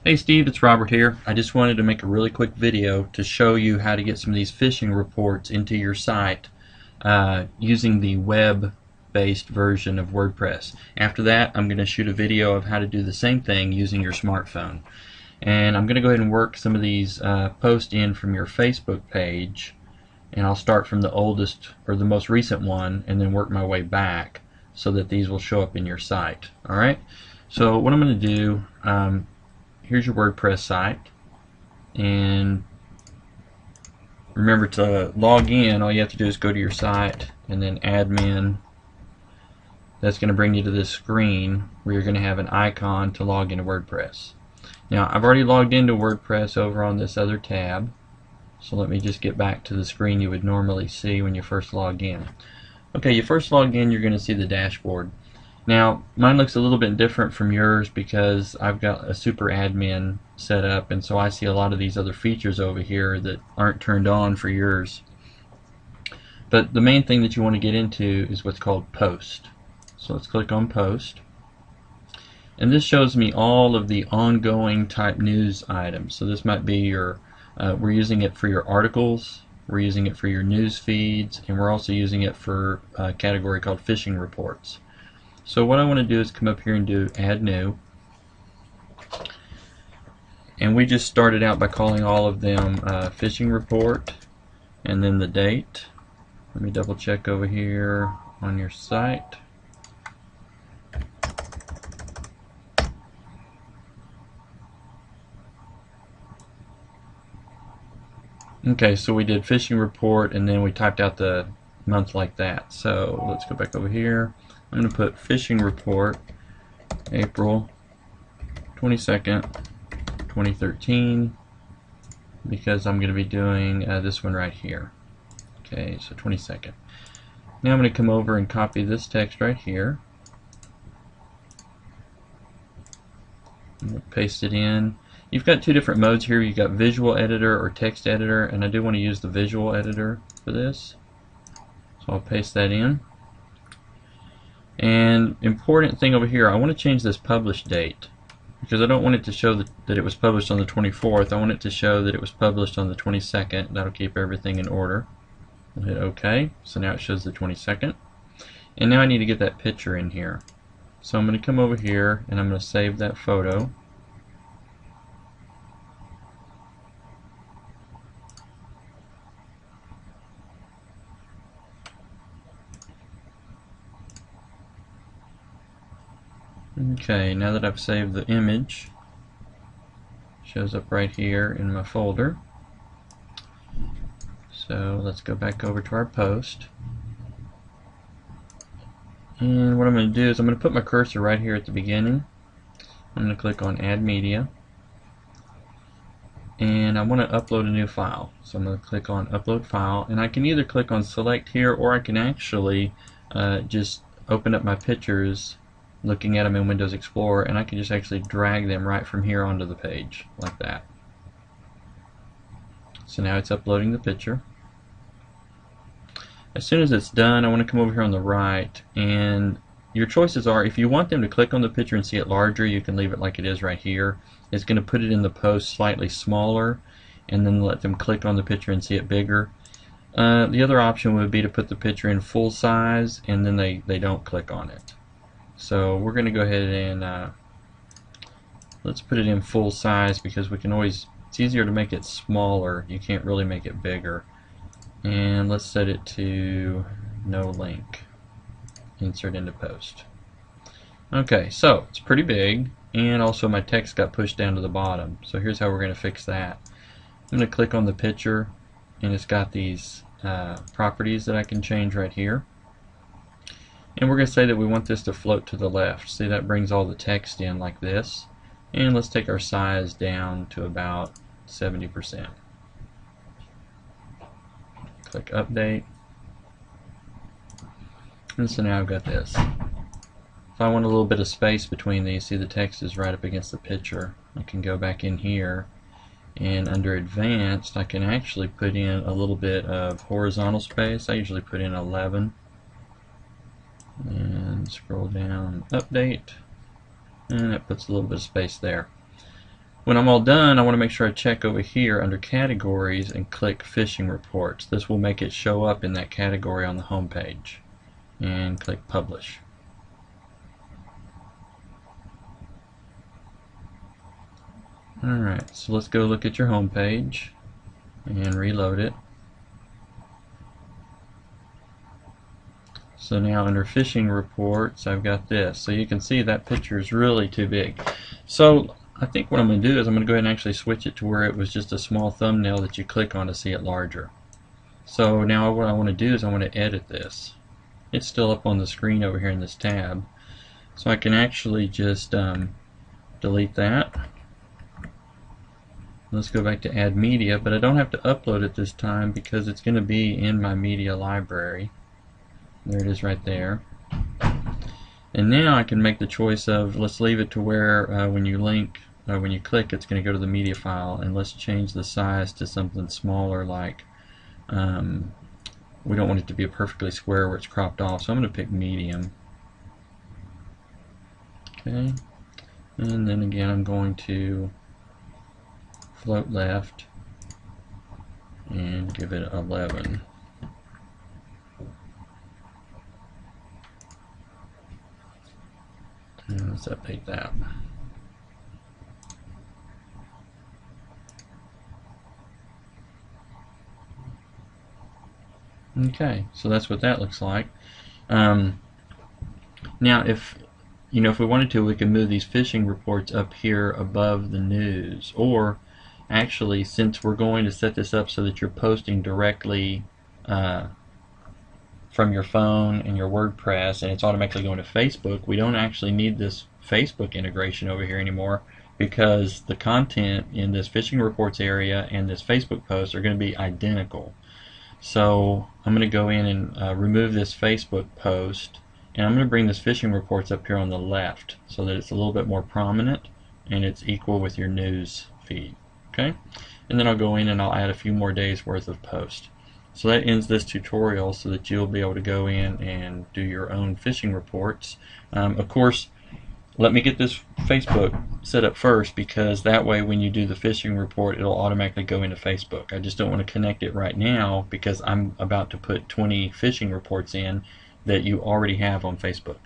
Hey Steve, it's Robert here. I just wanted to make a really quick video to show you how to get some of these fishing reports into your site using the web-based version of WordPress. After that, I'm going to shoot a video of how to do the same thing using your smartphone. And I'm going to go ahead and work some of these posts in from your Facebook page, and I'll start from the oldest or the most recent one and then work my way back so that these will show up in your site. Alright, so what I'm going to do, here's your WordPress site, and remember to log in. All you have to do is go to your site and then admin. That's going to bring you to this screen where you're going to have an icon to log into WordPress. Now I've already logged into WordPress over on this other tab, so let me just get back to the screen you would normally see when you first log in. Okay, you first log in, you're going to see the dashboard. Now mine looks a little bit different from yours because I've got a super admin set up, and so I see a lot of these other features over here that aren't turned on for yours. But the main thing that you want to get into is what's called post. So let's click on post, and this shows me all of the ongoing type news items. So this might be your we're using it for your articles, we're using it for your news feeds, and we're also using it for a category called fishing reports. So what I want to do is come up here and do add new, and we just started out by calling all of them fishing report and then the date. Let me double check over here on your site. Okay, so we did fishing report and then we typed out the month like that. So let's go back over here. I'm going to put fishing report April 22nd 2013 because I'm going to be doing this one right here. Okay, so 22nd. Now I'm going to come over and copy this text right here. I'm going to paste it in. You've got two different modes here. You've got visual editor or text editor, and I do want to use the visual editor for this. So I'll paste that in. And important thing over here, I want to change this publish date because I don't want it to show that it was published on the 24th. I want it to show that it was published on the 22nd. That'll keep everything in order. I'll hit OK. So now it shows the 22nd. And now I need to get that picture in here. So I'm going to come over here and I'm going to save that photo. Okay, now that I've saved the image, it shows up right here in my folder. So let's go back over to our post. And what I'm going to do is I'm going to put my cursor right here at the beginning. I'm going to click on Add Media. And I want to upload a new file. So I'm going to click on Upload File. And I can either click on Select here, or I can actually just open up my pictures looking at them in Windows Explorer, and I can just actually drag them right from here onto the page like that. So now it's uploading the picture. As soon as it's done, I want to come over here on the right, and your choices are, if you want them to click on the picture and see it larger, you can leave it like it is right here. It's going to put it in the post slightly smaller and then let them click on the picture and see it bigger. The other option would be to put the picture in full size and then they don't click on it. So we're going to go ahead and let's put it in full size because we can always, it's easier to make it smaller. You can't really make it bigger. And let's set it to no link. Insert into post. Okay, so it's pretty big, and also my text got pushed down to the bottom. So here's how we're going to fix that. I'm going to click on the picture, and it's got these properties that I can change right here. And we're going to say that we want this to float to the left. See, that brings all the text in like this. And let's take our size down to about 70%. Click Update. And so now I've got this. If I want a little bit of space between these, see the text is right up against the picture. I can go back in here, and under Advanced I can actually put in a little bit of horizontal space. I usually put in 11. And scroll down, Update, and it puts a little bit of space there. When I'm all done, I want to make sure I check over here under categories and click fishing reports. This will make it show up in that category on the home page. And click publish. Alright, so let's go look at your home page and reload it. So now under fishing reports, I've got this. So you can see that picture is really too big. So I think what I'm going to do is I'm going to go ahead and actually switch it to where it was just a small thumbnail that you click on to see it larger. So now what I want to do is I want to edit this. It's still up on the screen over here in this tab. So I can actually just delete that. Let's go back to add media, but I don't have to upload it this time because it's going to be in my media library. There it is right there. And now I can make the choice of, let's leave it to where when you click, it's going to go to the media file, and let's change the size to something smaller, like we don't want it to be a perfectly square where it's cropped off, so I'm going to pick medium. Okay, and then again I'm going to float left and give it 11. And let's update that. Okay, so that's what that looks like. Now, if we wanted to, we can move these fishing reports up here above the news, or actually, since we're going to set this up so that you're posting directly from your phone and your WordPress, and it's automatically going to Facebook, we don't actually need this Facebook integration over here anymore, because the content in this fishing reports area and this Facebook post are going to be identical. So I'm going to go in and remove this Facebook post, and I'm going to bring this fishing reports up here on the left so that it's a little bit more prominent and it's equal with your news feed. Okay, and then I'll go in and I'll add a few more days worth of post. So that ends this tutorial, so that you'll be able to go in and do your own fishing reports. Of course, let me get this Facebook set up first, because that way when you do the fishing report, it'll automatically go into Facebook. I just don't want to connect it right now because I'm about to put 20 fishing reports in that you already have on Facebook.